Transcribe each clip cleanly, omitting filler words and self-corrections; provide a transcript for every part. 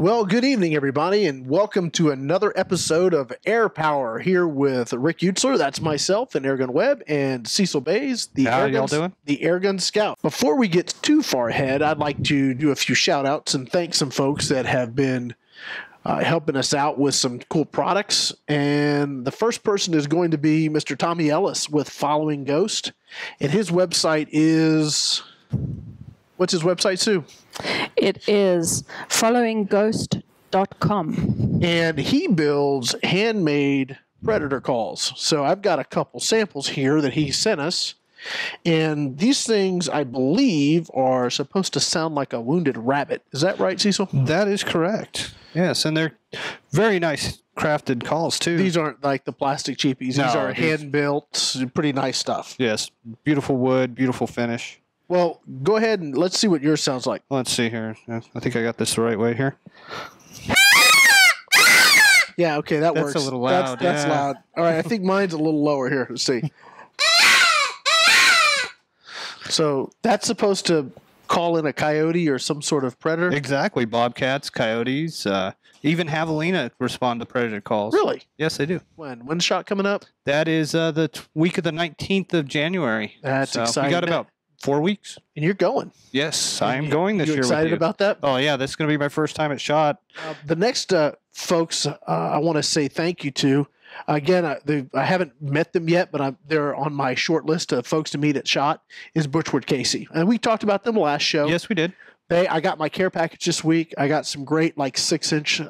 Well, good evening, everybody, and welcome to another episode of Air Power here with Rick Eutsler. That's myself and AirgunWeb and Cecil Bays, the Airgun Scout. Before we get too far ahead, I'd like to do a few shout outs and thank some folks that have been helping us out with some cool products. And the first person is going to be Mr. Tommy Ellis with Following Ghost. And his website is... What's his website, Sue? It is followingghost.com. And he builds handmade predator calls. So I've got a couple samples here that he sent us. And these things, I believe, are supposed to sound like a wounded rabbit. Is that right, Cecil? That is correct. Yes, and they're very nice crafted calls, too. These aren't like the plastic cheapies. These are hand-built, pretty nice stuff. Yes, beautiful wood, beautiful finish. Well, go ahead and let's see what yours sounds like. Let's see here. I think I got this the right way here. Yeah, okay, that works. That's a little loud. That's loud. All right, I think mine's a little lower here. Let's see. So that's supposed to call in a coyote or some sort of predator? Exactly. Bobcats, coyotes, even javelina respond to predator calls. Really? Yes, they do. When's the shot coming up? That is the week of the 19th of January. That's exciting. We got about 4 weeks. And you're going. Yes, I am going this year. You excited about that? Oh, yeah. This is going to be my first time at SHOT. The next folks I want to say thank you to. Again, I haven't met them yet, but they're on my short list of folks to meet at SHOT, is Birtchwood Casey. And we talked about them last show. Yes, we did. I got my care package this week. I got some great, like, 6-inch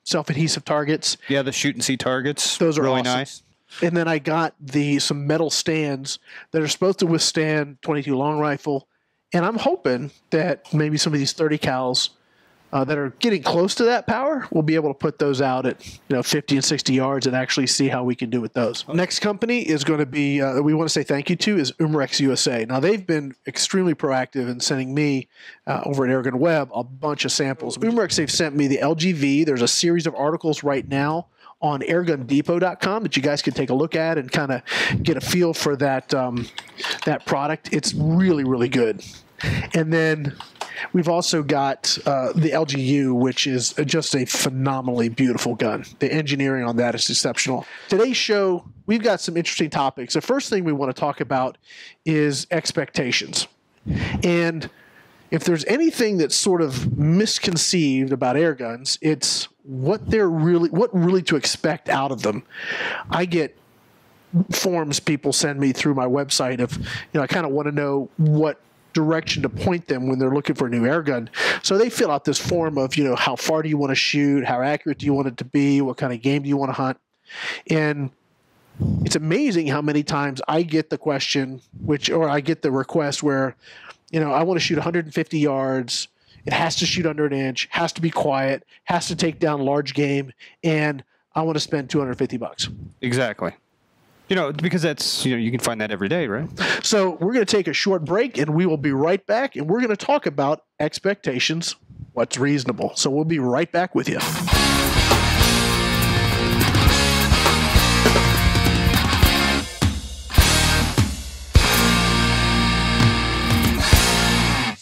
self-adhesive targets. Yeah, the shoot and see targets. Those are really awesome. Nice. And then I got some metal stands that are supposed to withstand 22 long rifle. And I'm hoping that maybe some of these 30 cals that are getting close to that power, we'll be able to put those out at 50 and 60 yards and actually see how we can do with those. Next company is going to be, we want to say thank you to, is Umarex USA. Now, they've been extremely proactive in sending me over at AirgunWeb a bunch of samples. Umarex, they've sent me the LGV. There's a series of articles right now on airgundepot.com that you guys can take a look at and kind of get a feel for that that product. It's really, really good. And then we've also got the LGU, which is just a phenomenally beautiful gun. The engineering on that is exceptional. Today's show, we've got some interesting topics. The first thing we want to talk about is expectations. And if there's anything that's sort of misconceived about air guns, it's what really to expect out of them. I get forms people send me through my website of, I kind of want to know what direction to point them when they're looking for a new air gun. So they fill out this form of, how far do you want to shoot? How accurate do you want it to be? What kind of game do you want to hunt? And it's amazing how many times I get the question, or I get the request where, I want to shoot 150 yards. It has to shoot under an inch, has to be quiet, has to take down large game, and I want to spend $250. Exactly. Because that's, you can find that every day, right? So we're going to take a short break, and we will be right back, and we're going to talk about expectations, what's reasonable. So we'll be right back with you.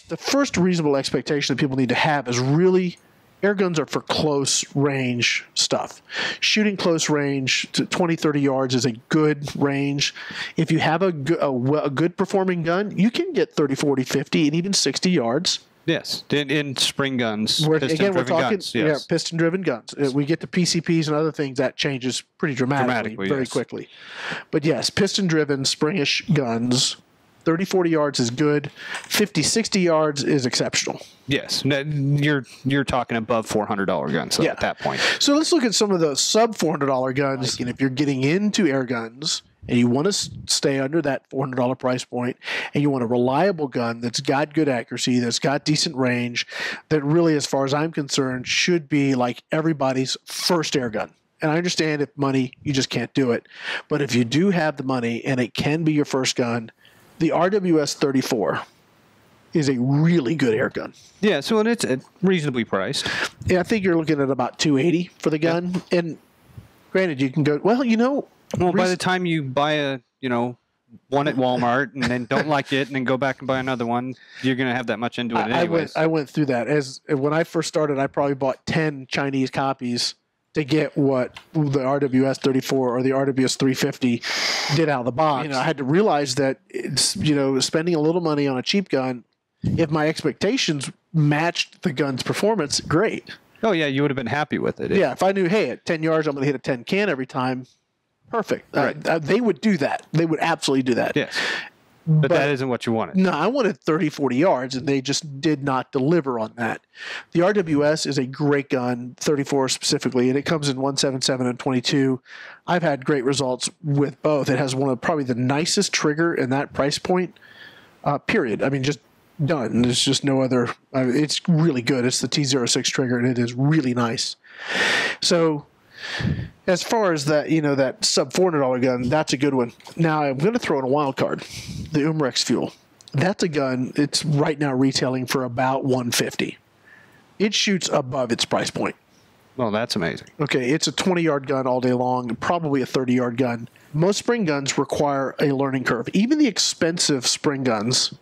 The first reasonable expectation that people need to have is really air guns are for close range stuff. Shooting close range to 20, 30 yards is a good range. If you have a good performing gun, you can get 30, 40, 50, and even 60 yards. Yes, in spring guns, we're talking guns, yes. piston-driven guns. We get to PCPs and other things, that changes pretty dramatically very quickly. But yes, piston-driven, springish guns, 30, 40 yards is good. 50, 60 yards is exceptional. Yes. You're talking above $400 guns at that point. So let's look at some of the sub $400 guns. And if you're getting into air guns and you want to stay under that $400 price point and you want a reliable gun that's got good accuracy, that's got decent range, that really, as far as I'm concerned, should be like everybody's first air gun. And I understand if money, you just can't do it. But if you do have the money and it can be your first gun, the RWS 34 is a really good air gun. Yeah, so it's reasonably priced. Yeah, I think you're looking at about $280 for the gun. Yeah. And granted, you can go, by the time you buy a, one at Walmart and then don't like it and then go back and buy another one, you're going to have that much into it anyways. I went through that. When I first started, I probably bought 10 Chinese copies to get what the RWS 34 or the RWS 350 did out of the box. I had to realize that it's, spending a little money on a cheap gun, if my expectations matched the gun's performance, great. Oh, yeah, you would have been happy with it. Yeah, if I knew, hey, at 10 yards, I'm going to hit a 10 can every time, perfect. Right. They would do that. They would absolutely do that. Yes. But that isn't what you wanted. No, I wanted 30, 40 yards, and they just did not deliver on that. The RWS is a great gun, 34 specifically, and it comes in 177 and 22. I've had great results with both. It has one of probably the nicest trigger in that price point, period. I mean, just done. There's just no other. It's really good. It's the T06 trigger, and it is really nice. So as far as that, that sub $400 gun, that's a good one. Now I'm going to throw in a wild card, the Umarex Fuel. That's a gun. It's right now retailing for about $150. It shoots above its price point. Well, that's amazing. Okay, it's a 20-yard gun all day long, probably a 30-yard gun. Most spring guns require a learning curve. Even the expensive spring guns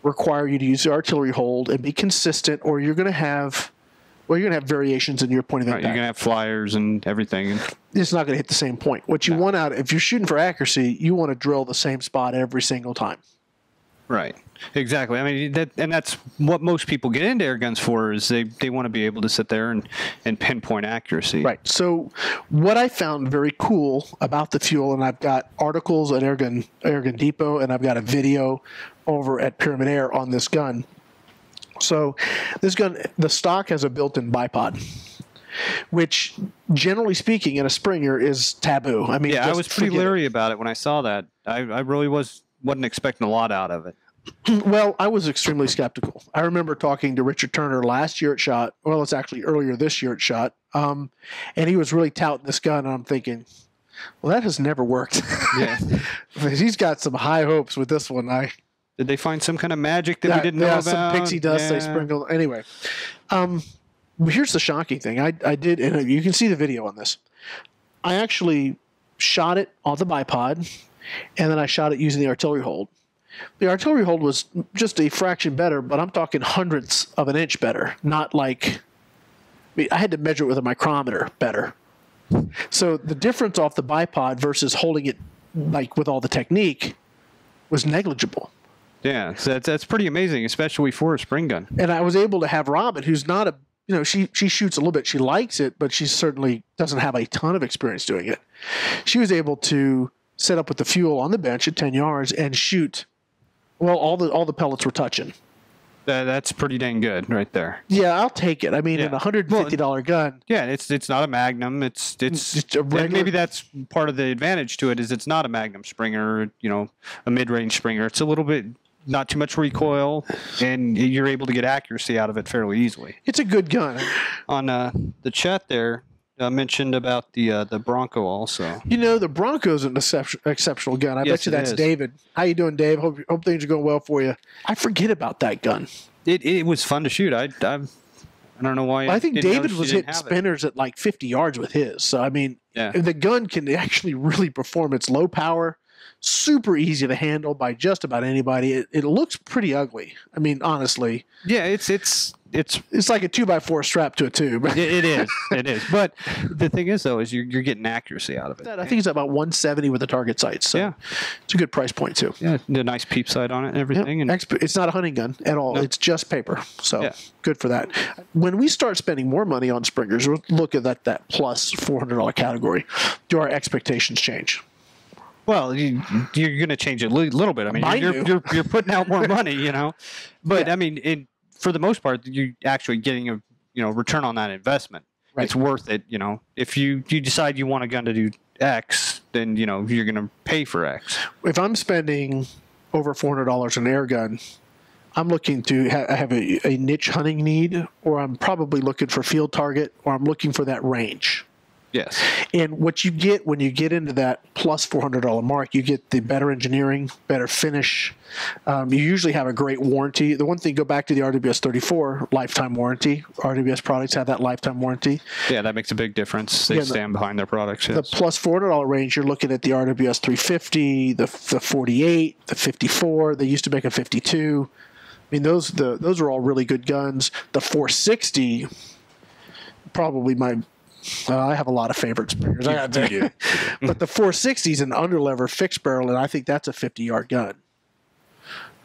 require you to use the artillery hold and be consistent, or you're going to have variations in your point of impact. Right, you're going to have flyers and everything. It's not going to hit the same point. What you want out, if you're shooting for accuracy, you want to drill the same spot every single time. Right. Exactly. I mean, that's what most people get into air guns for, is they want to be able to sit there and pinpoint accuracy. Right. So what I found very cool about the Fuel, and I've got articles at Airgun Depot, and I've got a video over at Pyramid Air on this gun. So this gun, the stock has a built-in bipod, which generally speaking in a Springer is taboo. I mean, yeah, I was pretty leery about it when I saw that. I really wasn't expecting a lot out of it. Well, I was extremely skeptical. I remember talking to Richard Turner last year at SHOT. Well, it's actually earlier this year at SHOT. And he was really touting this gun, and I'm thinking, well, that has never worked. Yeah. He's got some high hopes with this one. Did they find some kind of magic that we didn't know about? Some pixie dust they sprinkled. Anyway, here's the shocking thing. I did, and you can see the video on this. I actually shot it on the bipod, and then I shot it using the artillery hold. The artillery hold was just a fraction better, but I'm talking hundredths of an inch better. Not like, I had to measure it with a micrometer better. So the difference off the bipod versus holding it like with all the technique was negligible. Yeah, so that's pretty amazing, especially for a spring gun. And I was able to have Robin, who's not a, she shoots a little bit. She likes it, but she certainly doesn't have a ton of experience doing it. She was able to set up with the Fuel on the bench at 10 yards and shoot. Well, all the pellets were touching. That's pretty dang good right there. Yeah, I'll take it. I mean, in a $150 gun. Yeah, it's not a Magnum. It's just a regular. Maybe that's part of the advantage to it, is it's not a Magnum Springer, a mid-range Springer. It's a little bit, not too much recoil, and you're able to get accuracy out of it fairly easily. It's a good gun. On the chat there, mentioned about the Bronco also. The Bronco's an exceptional gun. I bet you that's David. How you doing, Dave? Hope things are going well for you. I forget about that gun. It was fun to shoot. I don't know why. I think David was hitting spinners at like 50 yards with his. So, I mean, the gun can actually really perform. It's low power, super easy to handle by just about anybody. It looks pretty ugly. I mean, honestly. Yeah, it's like a 2x4 strapped to a tube. It is. It is. But the thing is, though, is you're getting accuracy out of it. I think it's about 170 with the target sights. So yeah, it's a good price point too. Yeah, the nice peep sight on it and everything. Yeah. It's not a hunting gun at all. No. It's just paper. So good for that. When we start spending more money on Springers, we'll look at that plus $400 category. Do our expectations change? Well, you're going to change it a little bit. I mean, you're putting out more money, But I mean, for the most part, you're actually getting a return on that investment. Right. It's worth it. If you decide you want a gun to do X, then you're going to pay for X. If I'm spending over $400 on an air gun, I'm looking to have a niche hunting need, or I'm probably looking for field target, or I'm looking for that range. Yes. And what you get when you get into that plus $400 mark, you get the better engineering, better finish. You usually have a great warranty. The one thing, go back to the RWS 34 lifetime warranty. RWS products have that lifetime warranty. Yeah, that makes a big difference. They stand behind their products. Yes. The plus $400 range, you're looking at the RWS 350, the 48, the 54. They used to make a 52. I mean, those are all really good guns. The 460, probably I have a lot of favorite springers. But the 460 is an underlever fixed barrel, and I think that's a 50-yard gun.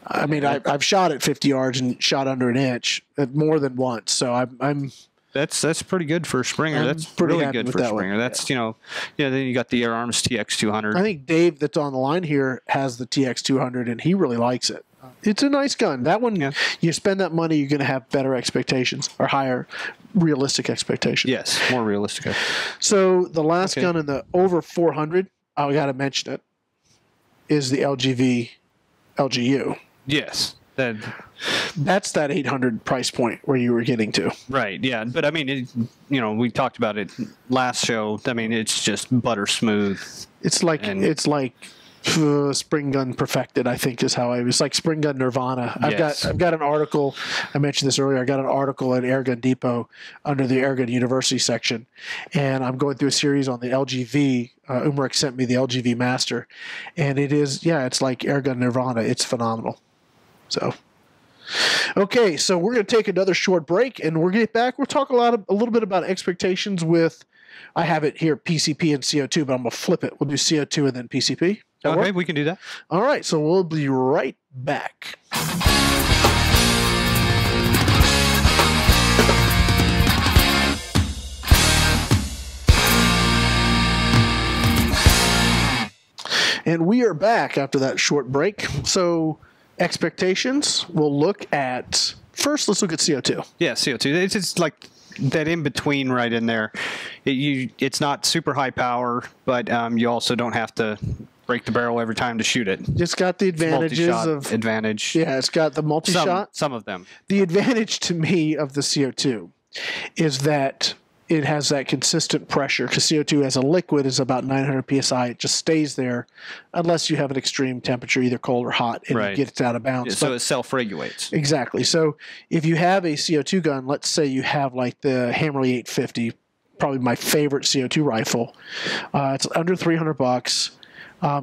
I mean, I've shot at 50 yards and shot under an inch more than once, so I'm. That's pretty good for a Springer. That's pretty really good for a Springer. One. That's Then you got the Arms TX200. I think Dave, that's on the line here, has the TX200, and he really likes it. It's a nice gun. That one, you spend that money, you're going to have better expectations or higher realistic expectations. Yes, more realistic. So the last gun in the over 400, I got to mention it, is the LGV LGU. Yes. That's that 800 price point where you were getting to. Right, yeah. But I mean, we talked about it last show. I mean, it's just butter smooth. It's like spring gun perfected, I think is how it's like spring gun nirvana. I've got an article, I mentioned this earlier, I got an article at Airgun Depot under the Airgun University section, and I'm going through a series on the LGV. Umarex sent me the LGV Master, and it's like Airgun nirvana. It's phenomenal. So okay, so we're going to take another short break, and we're going to get back. We'll talk a little bit about expectations with, I have it here, PCP and CO2, but I'm going to flip it. We'll do CO2 and then PCP. Okay, we can do that. All right, so we'll be right back. And we are back after that short break. So expectations, we'll look at, first let's look at CO2. Yeah, CO2. It's like that in between right in there. It's not super high power, but you also don't have to break the barrel every time to shoot it. It's got the advantages of advantage. Yeah, it's got the multi-shot. Some of them. The advantage to me of the CO2 is that it has that consistent pressure, because CO2 as a liquid is about 900 psi. It just stays there unless you have an extreme temperature, either cold or hot, and it gets out of bounds. Yeah, so it self-regulates. Exactly. So if you have a CO2 gun, let's say you have like the Hammerly 850, probably my favorite CO2 rifle. It's under $300.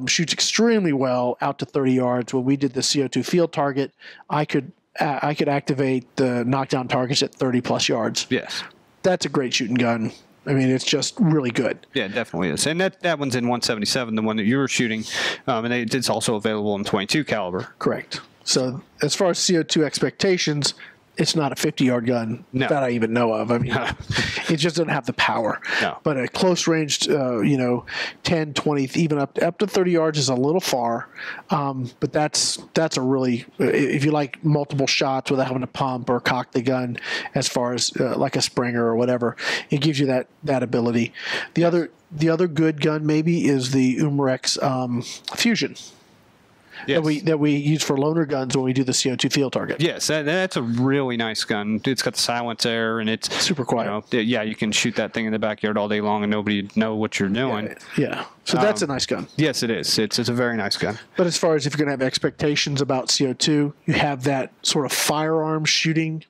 Shoots extremely well out to 30 yards. When we did the CO2 field target, I could activate the knockdown targets at 30 plus yards. Yes. That's a great shooting gun. I mean, it's just really good. Yeah, it definitely is. And that one's in 177, the one that you were shooting, and it's also available in 22 caliber. Correct. So as far as CO2 expectations, it's not a 50-yard gun that I even know of. I mean, it just doesn't have the power. No. But a close range, 10, 20, even up to 30 yards is a little far. But that's a really, if you like multiple shots without having to pump or cock the gun, as far as like a Springer or whatever, it gives you that ability. The other good gun maybe is the Umarex Fusion. Yes. That we use for loaner guns when we do the CO2 field target. Yes, that's a really nice gun. It's got the silence and it's super quiet. You can shoot that thing in the backyard all day long and nobody know what you're doing. Yeah. So that's a nice gun. Yes, it is. It's a very nice gun. But as far as if you're going to have expectations about CO2, you have that sort of firearm shooting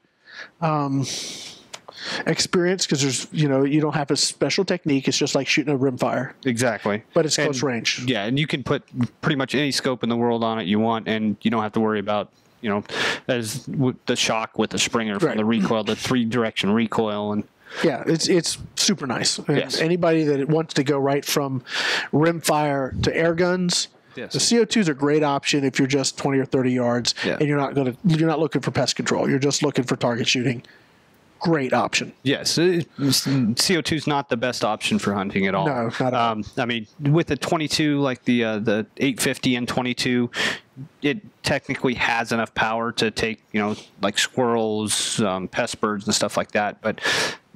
experience, because there's you don't have a special technique. It's just like shooting a rimfire. Exactly. But it's close range. Yeah, and you can put pretty much any scope in the world on it you want, and you don't have to worry about as the shock with the Springer from the recoil, the 3-direction recoil, and yeah, it's super nice. Yes. Anybody that wants to go right from rimfire to air guns. Yes. The CO2 is a great option if you're just 20 or 30 yards and you're not looking for pest control. You're just looking for target shooting. Great option. Yes, CO2 is not the best option for hunting at all. No, not at all. I mean, with the 22, like the 850 and 22, it technically has enough power to take like squirrels, pest birds, and stuff like that. But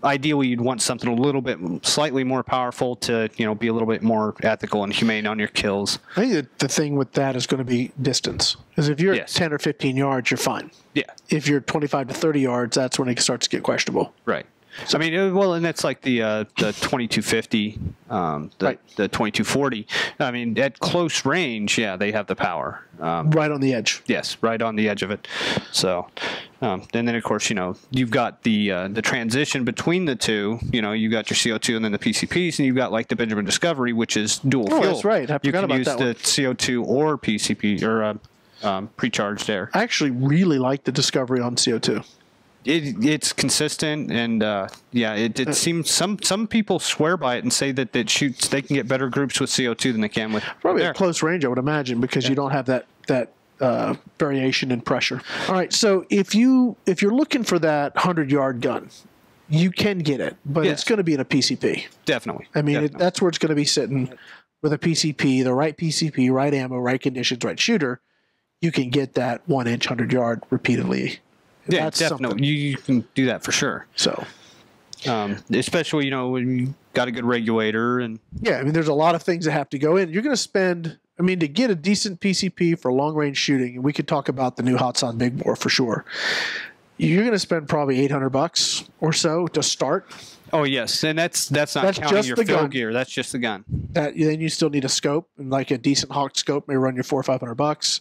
ideally, you'd want something a little bit slightly more powerful to be a little bit more ethical and humane on your kills. I think that the thing with that is going to be distance. Because if you're at 10 or 15 yards, you're fine. Yeah. If you're 25 to 30 yards, that's when it starts to get questionable. Right. So, I mean, well, and that's like the 2250, the 2240. I mean, at close range, yeah, they have the power. Right on the edge. Yes, right on the edge of it. So, and then of course, you've got the transition between the two. You got your CO2 and then the PCPs, and you've got like the Benjamin Discovery, which is dual fuel. That's right. I forgot about that one. You can use the CO2 or PCP or pre-charged air. I actually really like the Discovery on CO2. It's consistent, and it seems some people swear by it and say that it shoots. They can get better groups with CO2 than they can with probably air. At close range, I would imagine, because you don't have that variation in pressure. All right, so if you're looking for that 100-yard gun, you can get it, but it's going to be in a PCP. Definitely. I mean, that's where it's going to be sitting with a PCP, the right PCP, right ammo, right conditions, right shooter. You can get that 1-inch 100-yard repeatedly. Yeah, that's definitely. You can do that for sure. So, especially when you got a good regulator and I mean, there's a lot of things that have to go in. You're going to spend. I mean, to get a decent PCP for long range shooting, and we could talk about the new Hatsan Big Bore for sure. You're going to spend probably $800 or so to start. Oh yes, and that's not counting just your the fill gun. gear. That's just the gun. Then you still need a scope, and like a decent Hawk scope may run you $400 or $500.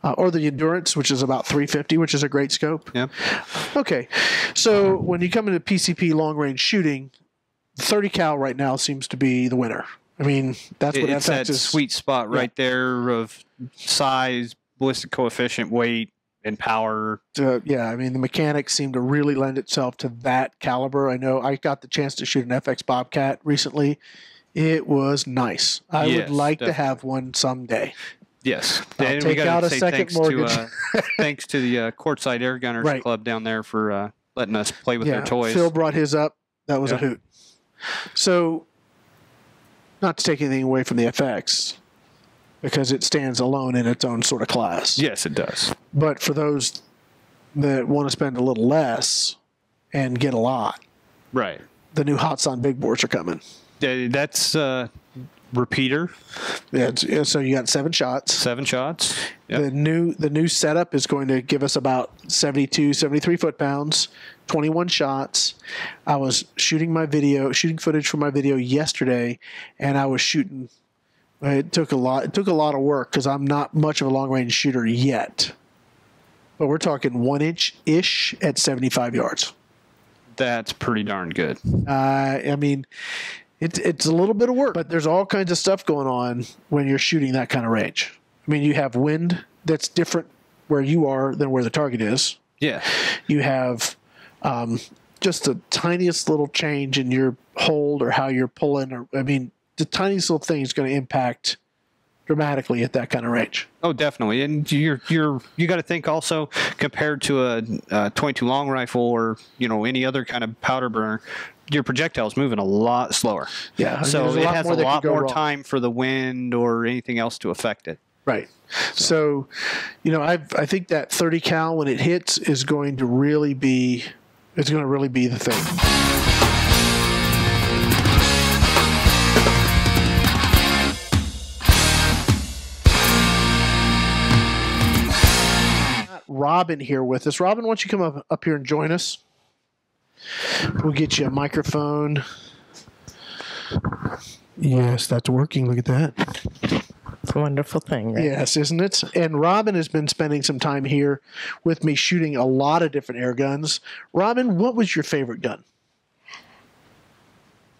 Or the Endurance, which is about $350, which is a great scope. Yeah. Okay, so when you come into PCP long range shooting, 30 cal right now seems to be the winner. I mean, that's what it's that sweet spot right there of size, ballistic coefficient, weight, and power. I mean, the mechanics seem to really lend itself to that caliber. I know I got the chance to shoot an FX Bobcat recently. It was nice. I would like to have one someday. Yes. And take out a second mortgage. Thanks to the Courtside Airgunners Club down there for letting us play with their toys. Phil brought his up. That was a hoot. So, not to take anything away from the FX, because it stands alone in its own sort of class. Yes, it does. But for those that want to spend a little less and get a lot, right? The new Hatsan Big Bores are coming. That's repeater. Yeah, so you got 7 shots. 7 shots. Yep. The new setup is going to give us about 72, 73 foot-pounds, 21 shots. I was shooting footage for my video yesterday, and I was shooting. It took a lot of work because I'm not much of a long-range shooter yet. But we're talking 1-inch-ish at 75 yards. That's pretty darn good. I mean, it's a little bit of work, but there's all kinds of stuff going on when you're shooting that kind of range. I mean, you have wind that's different where you are than where the target is. Yeah. You have just the tiniest little change in your hold or how you're pulling. The tiniest little thing is going to impact dramatically at that kind of range. Oh, definitely. And you got to think also compared to a 22 long rifle or any other kind of powder burner, your projectile is moving a lot slower. Yeah. So it has a lot more time for the wind or anything else to affect it. Right. So I think that 30 cal when it hits is going to really be the thing. Robin here with us. Robin, why don't you come up here and join us? We'll get you a microphone. Yes, that's working. Look at that. It's a wonderful thing, right? Yes, isn't it? And Robin has been spending some time here with me shooting a lot of different air guns. Robin, what was your favorite gun?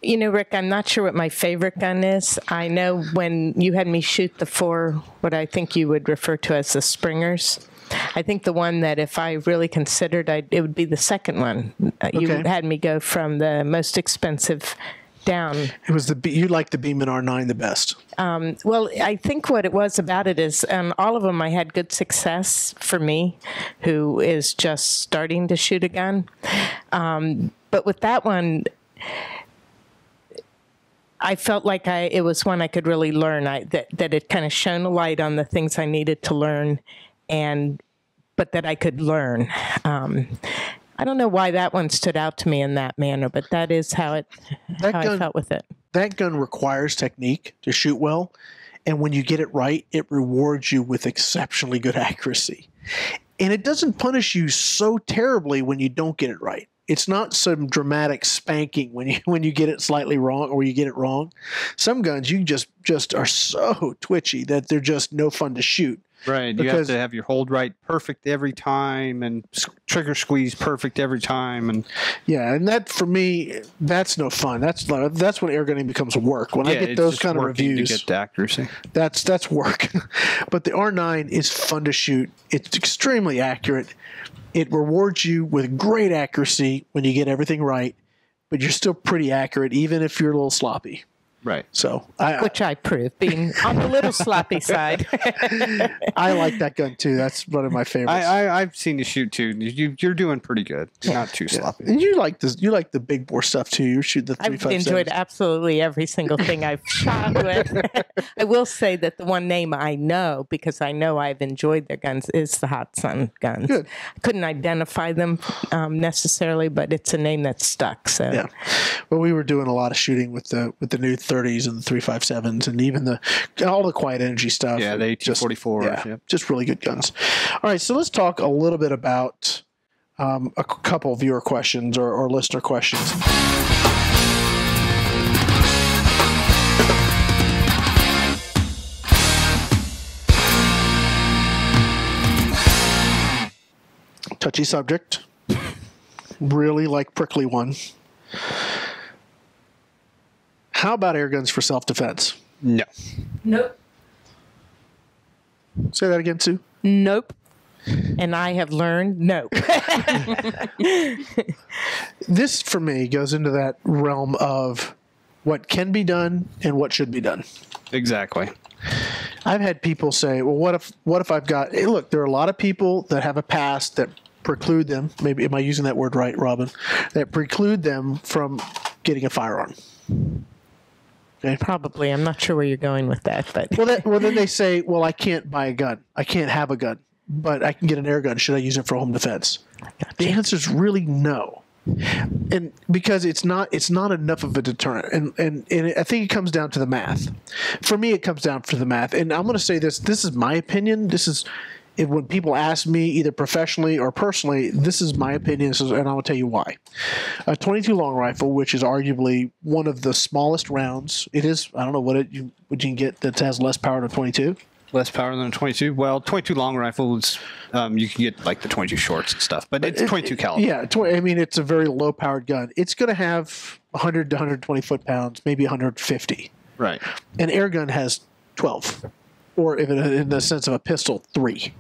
Rick, I'm not sure what my favorite gun is. I know when you had me shoot the 4, what I think you would refer to as the Springers, I think the one that if I really considered, it would be the second one. You had me go from the most expensive down. It was you liked the Beeman R9 the best. Well, I think what it was about it is all of them I had good success for me, who is just starting to shoot a gun. But with that one, I felt like it was one I could really learn. That it kind of shone a light on the things I needed to learn, but that I could learn. I don't know why that one stood out to me in that manner, but that is how I felt with it. That gun requires technique to shoot well, and when you get it right, it rewards you with exceptionally good accuracy. And it doesn't punish you so terribly when you don't get it right. it's not some dramatic spanking when you get it slightly wrong or you get it wrong. Some guns you just are so twitchy that they're just no fun to shoot. Right, you have to have your hold right perfect every time, and trigger squeeze perfect every time, and and that for me, that's no fun. That's when airgunning becomes work. When I get those kind of reviews, to get the accuracy. That's work. But the R9 is fun to shoot. It's extremely accurate. It rewards you with great accuracy when you get everything right, but you're still pretty accurate even if you're a little sloppy. Right. So which I prove, being on the little sloppy side. I like that gun too. That's one of my favorites. I've seen you shoot too. You're doing pretty good. You're not too sloppy. And you like this. You like the big bore stuff too. You shoot the 357. I've enjoyed absolutely every single thing I've shot with. I will say that the one name I know, because I know I've enjoyed their guns, is the Hot Sun guns. Good. I couldn't identify them necessarily, but it's a name that stuck. So yeah. Well, we were doing a lot of shooting with the new 30s and the 357s, and even all the quiet energy stuff. Yeah, the 1844s. Yeah, just really good guns. All right, so let's talk a little bit about a couple of viewer questions or listener questions. Touchy subject. Really prickly one. How about air guns for self-defense? No. Nope. Say that again, Sue. Nope. And I have learned no. This, for me, goes into that realm of what can be done and what should be done. Exactly. I've had people say, well, what if I've got, hey, look, there are a lot of people that have a past that preclude them, maybe, am I using that word right, Robin, that preclude them from getting a firearm. Okay. Probably. I'm not sure where you're going with that. But well, then they say, well, I can't buy a gun. I can't have a gun, but I can get an air gun. Should I use it for home defense? Gotcha. The answer is really no. And because it's not enough of a deterrent. And I think it comes down to the math. For me, it comes down to the math. And I'm going to say this is my opinion. When people ask me, either professionally or personally, this is my opinion, and I'll tell you why. A 22 long rifle, which is arguably one of the smallest rounds, it is. I don't know what you can get that has less power than a 22. Less power than a 22. Well, 22 long rifles, you can get the 22 shorts and stuff, but it's 22 caliber. Yeah, I mean it's a very low powered gun. It's going to have 100 to 120 foot-pounds, maybe 150. Right. An air gun has 12, or if in the sense of a pistol, 3.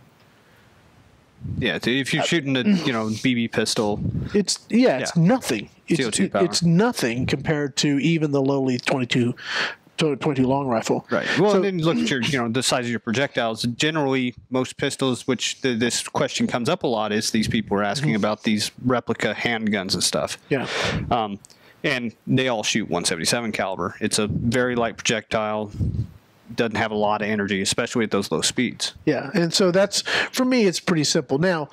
Yeah, if you're shooting a BB pistol, it's nothing. CO2 power. It's nothing compared to even the lowly 22 long rifle. Right. Well, and then look at your the size of your projectiles. Generally, most pistols, which this question comes up a lot, is these people are asking about these replica handguns and stuff. Yeah. And they all shoot 177 caliber. It's a very light projectile. Doesn't have a lot of energy, especially at those low speeds. Yeah, and so that's, for me, it's pretty simple. Now,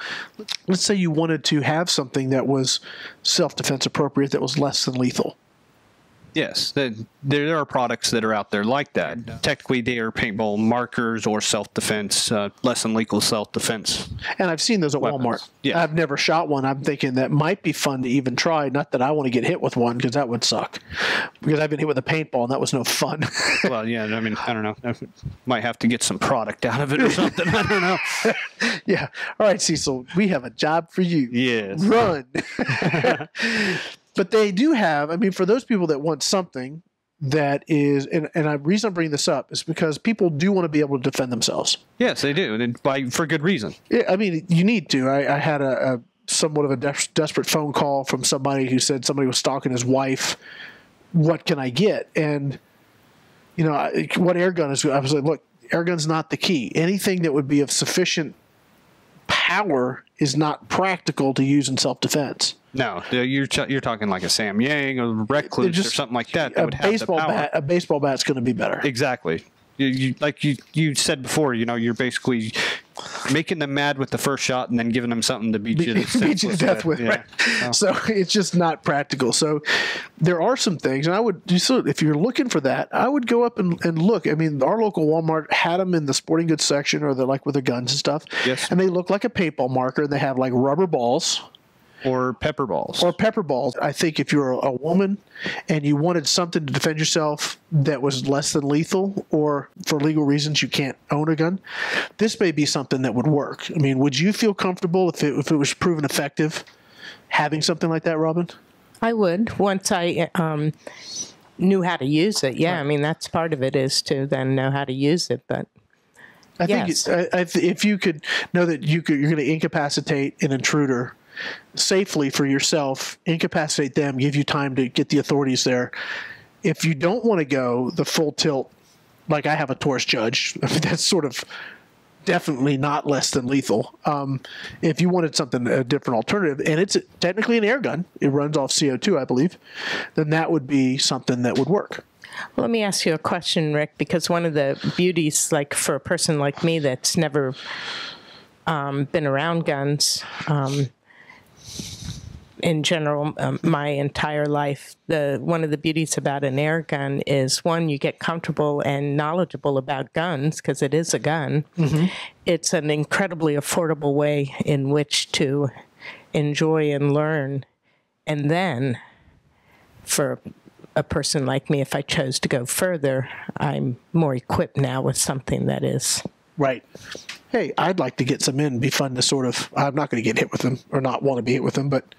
let's say you wanted to have something that was self-defense appropriate that was less than lethal. Yes, there are products that are out there like that. Technically, they are paintball markers or self-defense, less than lethal self-defense. And I've seen those at Walmart. Yeah. I've never shot one. I'm thinking that might be fun to even try. Not that I want to get hit with one, because that would suck. Because I've been hit with a paintball, and that was no fun. Well, yeah, I mean, I don't know. I might have to get some product out of it or something. I don't know. Yeah. All right, Cecil, we have a job for you. Yes. Run. But they do have, I mean, for those people that want something that is, and the reason I'm bringing this up is because people do want to be able to defend themselves. Yes, they do, and for good reason. Yeah, I mean, you need to. I had a somewhat of a desperate phone call from somebody who said somebody was stalking his wife. What can I get? And, what air gun is, I was like, look, air gun's not the key. Anything that would be of sufficient power is not practical to use in self-defense. No, you're talking like a Sam Yang or Recluse or something like that. That would have the power. A baseball bat's going to be better. Exactly. You said before, you're basically making them mad with the first shot and then giving them something to beat you to death with. Yeah. Right? So it's just not practical. So there are some things, and if you're looking for that, I would go up and look. I mean, our local Walmart had them in the sporting goods section, or they're with the guns and stuff. Yes. And they look like a paintball marker, and they have rubber balls. Or pepper balls. Or pepper balls. I think if you're a woman and you wanted something to defend yourself that was less than lethal, or for legal reasons you can't own a gun, this may be something that would work. I mean, would you feel comfortable if it was proven effective having something like that, Robin? I would, once I knew how to use it. Yeah, right. I mean, that's part of it, is to then know how to use it. But I think if you could know that you're going to incapacitate an intruder safely for yourself, incapacitate them, give you time to get the authorities there. If you don't want to go the full tilt, like I have a Taurus Judge, I mean, that's sort of definitely not less than lethal. If you wanted something, a different alternative, and it's technically an air gun, it runs off CO2, I believe, then that would be something that would work. Well, let me ask you a question, Rick, because one of the beauties, like for a person like me that's never been around guns, in general, my entire life, one of the beauties about an air gun is, one, you get comfortable and knowledgeable about guns because it is a gun. Mm-hmm. It's an incredibly affordable way in which to enjoy and learn. And then, for a person like me, if I chose to go further, I'm more equipped now with something that is. Right. Hey, I'd like to get some in. It'd be fun to sort of, I'm not going to get hit with them or not want to be hit with them, but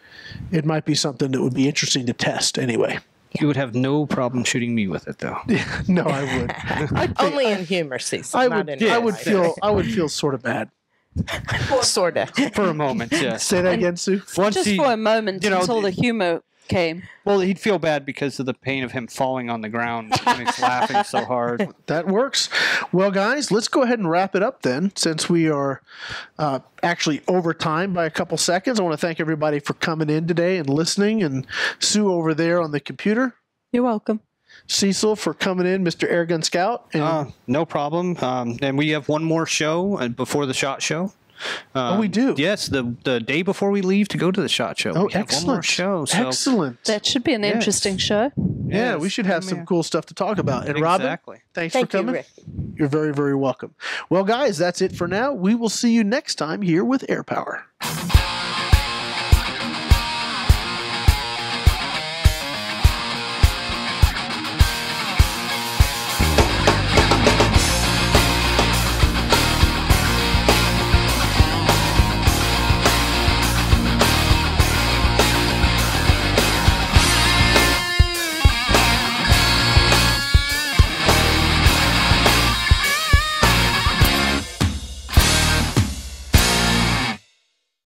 it might be something that would be interesting to test anyway. You would have no problem shooting me with it, though. No, I would. Only in humor, Cecil. I would feel sort of bad. Sort of. For a moment, yeah. Say that again, Sue. Just for a moment, until the humor came. Well, he'd feel bad because of the pain of him falling on the ground when he's laughing so hard. That works. Well, guys, let's go ahead and wrap it up then, since we are actually over time by a couple seconds. I want to thank everybody for coming in today and listening, and Sue over there on the computer. You're welcome. Cecil for coming in, Mr. Airgun Scout. And no problem. And we have one more show before the SHOT Show. We do. Yes, the day before we leave to go to the SHOT Show. Oh, we have excellent. One more show. So. Excellent. That should be an interesting show. Yeah, we should have some cool stuff to talk about. And Robin, thanks for coming. Rick. You're very, very welcome. Well, guys, that's it for now. We will see you next time here with Air Power.